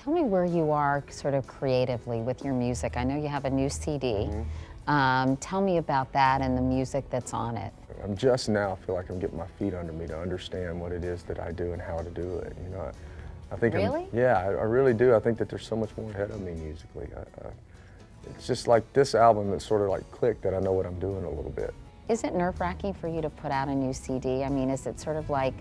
Tell me where you are sort of creatively with your music. I know you have a new CD. Tell me about that and the music that's on it. I'm just now feel like I'm getting my feet under me to understand what it is that I do and how to do it. You know, I think Really? I really do. I think that there's so much more ahead of me musically. It's just like this album that sort of like clicked that I know what I'm doing a little bit. Is it nerve-wracking for you to put out a new CD? I mean, is it sort of like,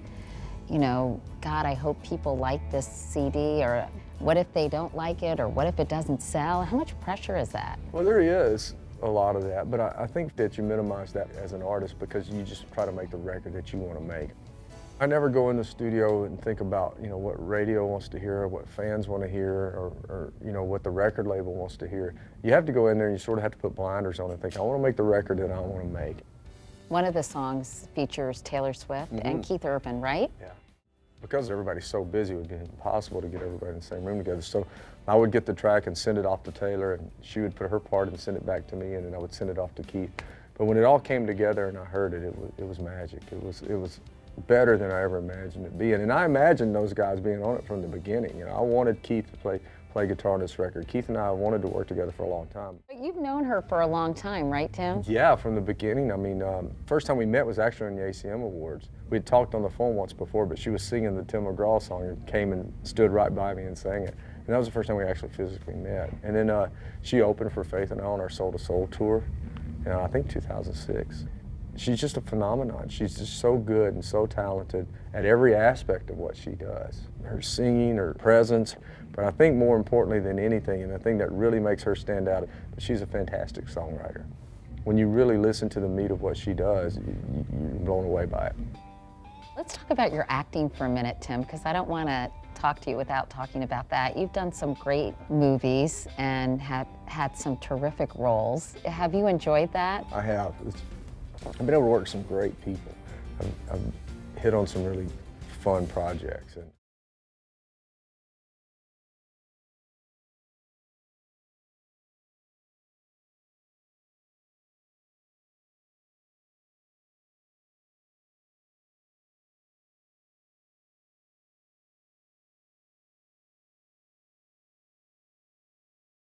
you know, God, I hope people like this CD, or what if they don't like it, or what if it doesn't sell? How much pressure is that? Well, there is a lot of that, but I think that you minimize that as an artist because you just try to make the record that you want to make. I never go in the studio and think about, you know, what radio wants to hear, or what fans want to hear, or you know, what the record label wants to hear. You have to go in there and you sort of have to put blinders on and think, I want to make the record that I want to make. One of the songs features Taylor Swift and Keith Urban, right? Yeah. Because everybody's so busy, it would be impossible to get everybody in the same room together. So I would get the track and send it off to Taylor, and she would put her part and send it back to me, and then I would send it off to Keith. But when it all came together and I heard it, it was magic. It was better than I ever imagined it being. And I imagined those guys being on it from the beginning. You know, I wanted Keith to play guitar on this record. Keith and I wanted to work together for a long time. But you've known her for a long time, right, Tim? Yeah, from the beginning. I mean, first time we met was actually on the ACM Awards. We'd talked on the phone once before, but she was singing the Tim McGraw song and came and stood right by me and sang it. And that was the first time we actually physically met. And then she opened for Faith and I on our Soul to Soul tour, I think 2006. She's just a phenomenon. She's just so good and so talented at every aspect of what she does. Her singing, her presence, but I think more importantly than anything, and the thing that really makes her stand out, is she's a fantastic songwriter. When you really listen to the meat of what she does, you're blown away by it. Let's talk about your acting for a minute, Tim, because I don't want to talk to you without talking about that. You've done some great movies and had some terrific roles. Have you enjoyed that? I have. I've been able to work with some great people. I've hit on some really fun projects. And